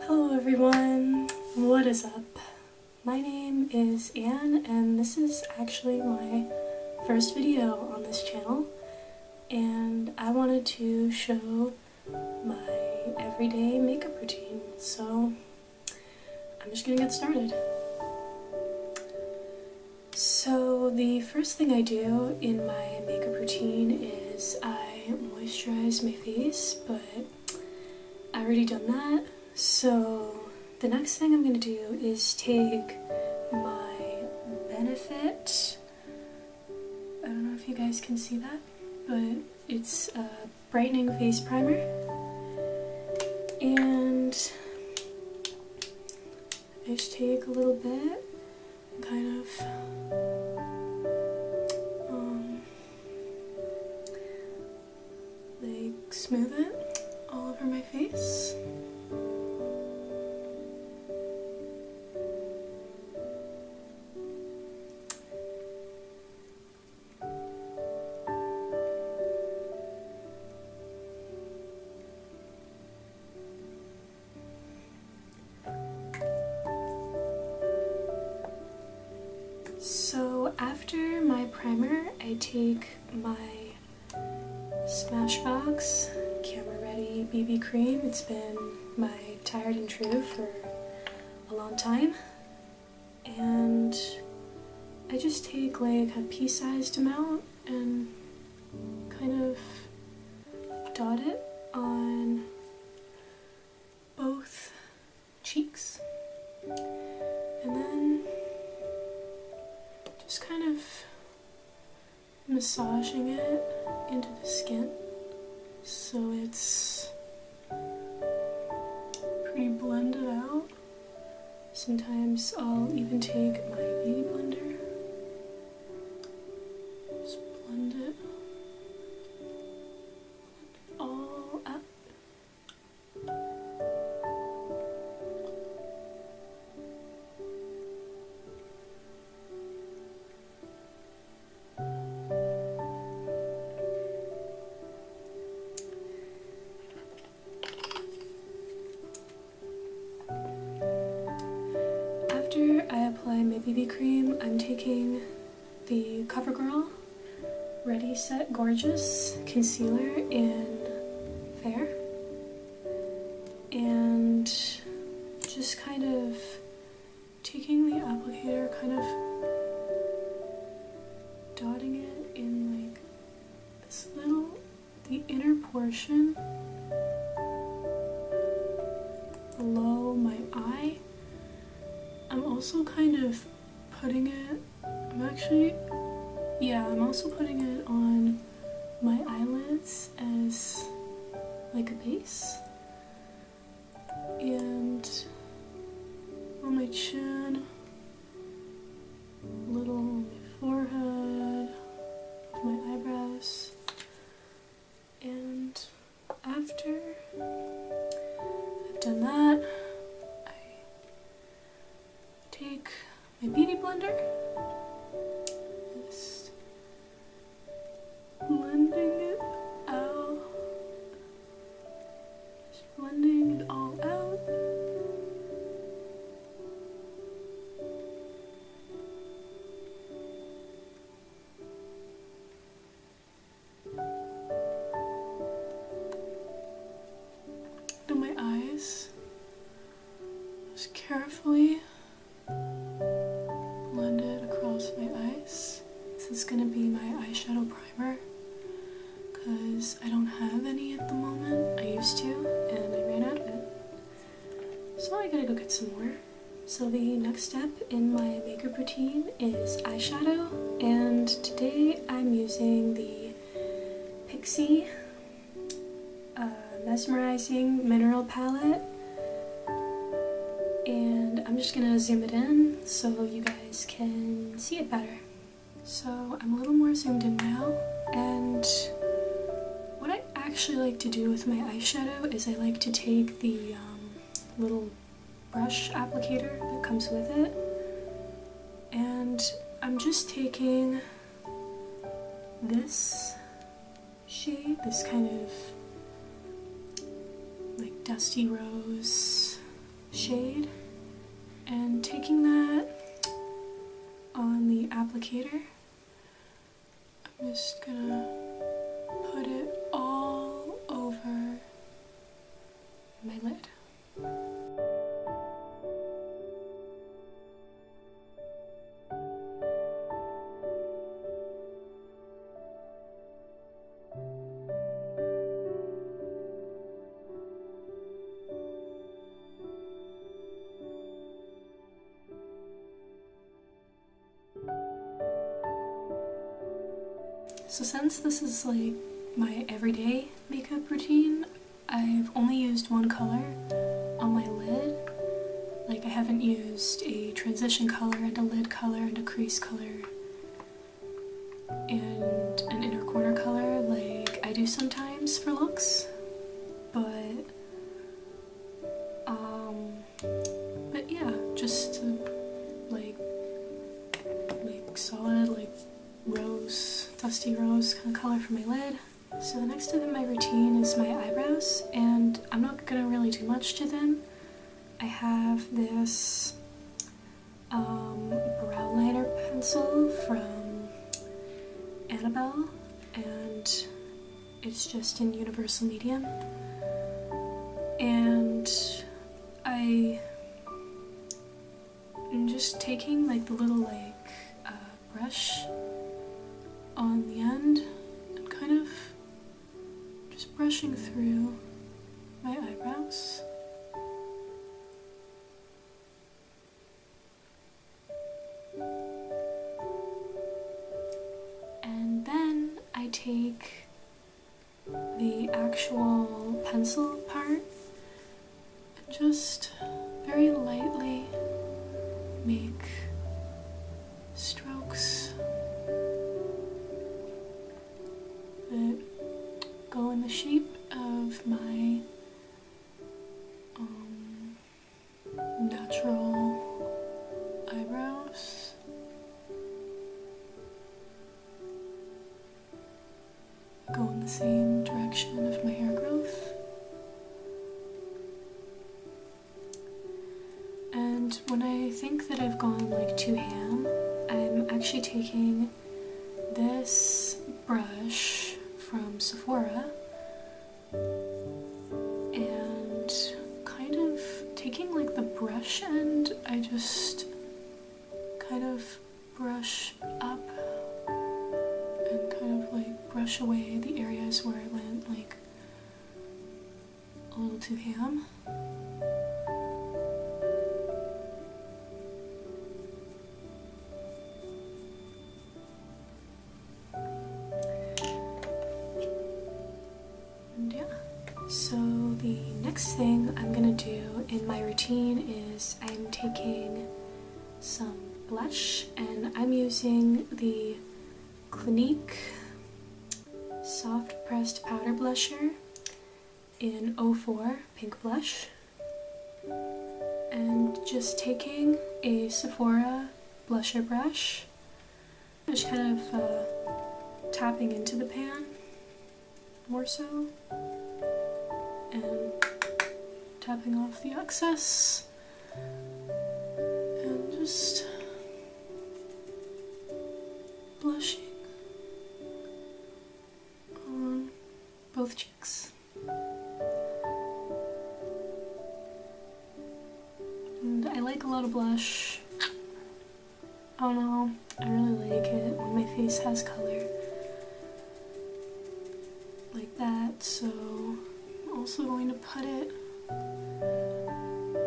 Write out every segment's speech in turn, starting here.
Hello everyone, what is up? My name is Anne and this is actually my first video on this channel, and I wanted to show my everyday makeup routine, so I'm just gonna get started. So the first thing I do in my makeup routine is I moisturize my face, but I already done that. So the next thing I'm going to do is take my Benefit, I don't know if you guys can see that, but it's a brightening face primer, and I just take a little bit and kind of like smooth it all over my face. So after my primer, I take my Smashbox Camera Ready BB cream. It's been my tried and true for a long time, and I just take like a pea-sized amount and kind of dot it on both cheeks, and then just kind of massaging it into the skin so it's pretty blended out. Sometimes I'll even take my Beautyblender, just blend it all up. After I apply my BB cream, I'm taking the Covergirl Ready Set Gorgeous Concealer in Fair, and just kind of taking the applicator, kind of dotting it in like this little, the inner portion below my eye. I'm also kind of putting it, I'm also putting it on my eyelids as like a base, and on my chin, a little on my forehead, my eyebrows, and after I've done that, take my Beautyblender, just blending it out, just blending it all out. To my eyes, just carefully blend it across my eyes. This is going to be my eyeshadow primer because I don't have any at the moment. I used to, and I ran out of it. So I gotta go get some more. So the next step in my makeup routine is eyeshadow, and today I'm using the Pixi Mesmerizing Mineral Palette. And I'm just gonna zoom it in so you guys can see it better. So I'm a little more zoomed in now, and what I actually like to do with my eyeshadow is I like to take the little brush applicator that comes with it, and I'm just taking this shade, this kind of like dusty rose shade and taking that on the applicator, I'm just gonna put it all over my lid. So since this is like my everyday makeup routine, I've only used one color on my lid. Like I haven't used a transition color and a lid color and a crease color and an inner corner color like I do sometimes for looks. But yeah, just like solid like rose, dusty rose kind of color for my lid. So the next step in my routine is my eyebrows, and I'm not gonna really do much to them. I have this brow liner pencil from Annabelle, and it's just in universal medium. And I'm just taking like the little like brush on the end and kind of just brushing through my eyebrows. And then I take the actual pencil part and just very lightly make strokes that go in the shape of my natural eyebrows. Go in the same direction of my hair growth. And when I think that I've gone like too ham, I'm actually taking this brush from Sephora and kind of taking like the brush end, I just kind of brush up and kind of like brush away the areas where I went like a little too ham. So the next thing I'm gonna do in my routine is I'm taking some blush, and I'm using the Clinique Soft Pressed Powder Blusher in 04 Pink Blush, and just taking a Sephora blusher brush, just kind of tapping into the pan more so, and tapping off the excess, and just blushing on both cheeks. And I like a lot of blush. I don't know, I really like it when my face has color like that, so I'm also going to put it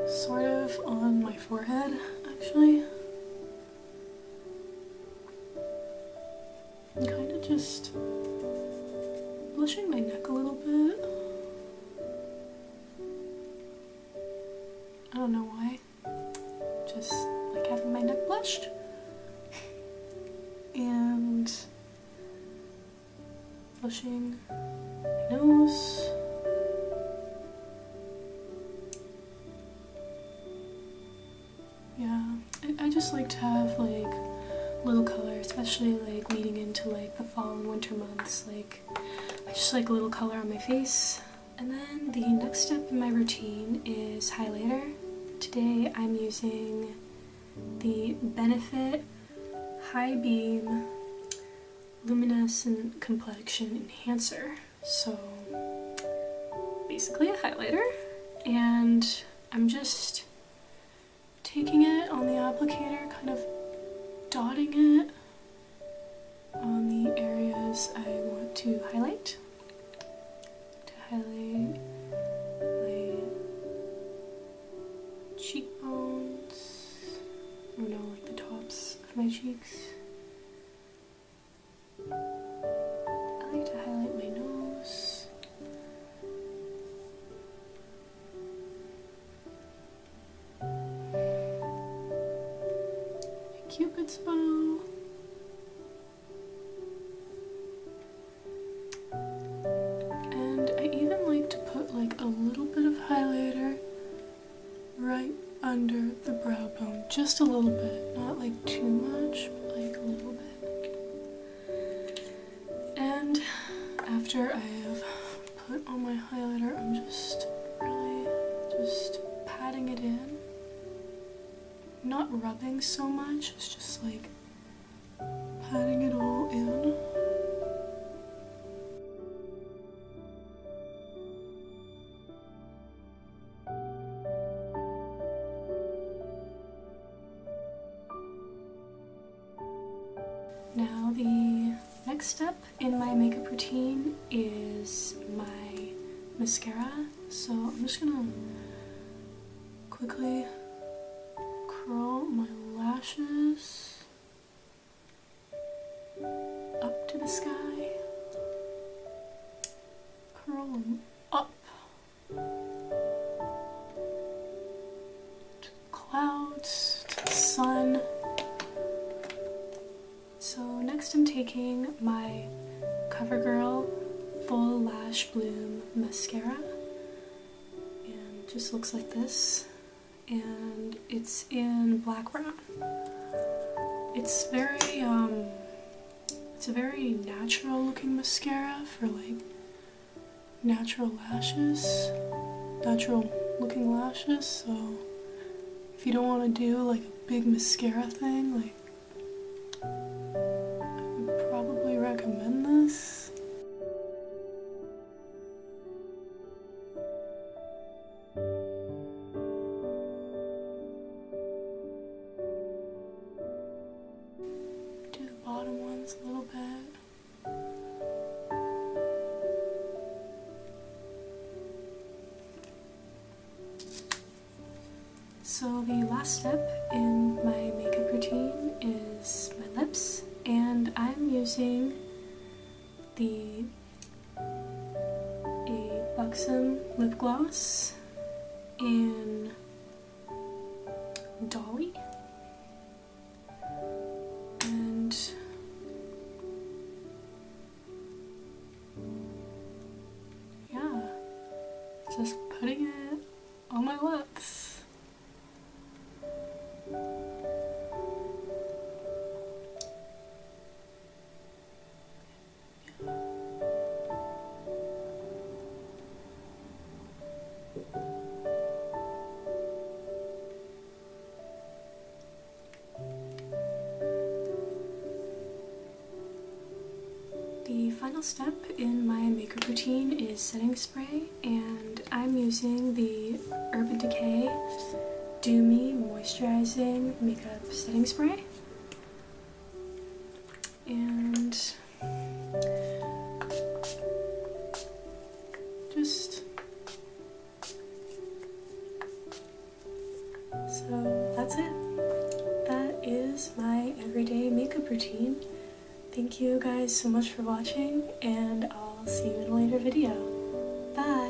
sort of on my forehead, actually. And kind of just blushing my neck a little bit. I don't know why. Just like having my neck blushed. And blushing my nose. Yeah, I just like to have like little color, especially like leading into like the fall and winter months. Like I just like a little color on my face. And then the next step in my routine is highlighter. today I'm using the Benefit High Beam Luminescent Complexion Enhancer. So basically a highlighter, and I'm just taking it on the applicator, kind of dotting it on the areas I want to highlight. To highlight my cheekbones, oh no, like the tops of my cheeks. I like to highlight my nose. My Cupid's bow. And I even like to put like a little bit of highlighter right under the brow bone. Just a little bit, not like too much, but like a little bit. And after I have put on my highlighter, I'm just really just patting it in. Not rubbing so much, it's just like patting it all in. Now the next step in my makeup routine is my mascara. So I'm just gonna quickly curl my lashes up to the sky. Curl them up to the clouds, to the sun. So next I'm taking my Covergirl Full Lash Bloom Mascara, and it just looks like this, and it's in black brown. It's a very natural looking mascara for like natural lashes, natural looking lashes, so if you don't want to do like a big mascara thing, like recommend this. Do the bottom ones a little bit. So the last step in my makeup routine is my lips. And I'm using a Buxom lip gloss in Dolly, and yeah, just putting it on my lips. The final step in my makeup routine is setting spray, and I'm using the Urban Decay Do Me Moisturizing Makeup Setting Spray. And just so that's it. That is my everyday makeup routine. Thank you guys so much for watching, and I'll see you in a later video. Bye!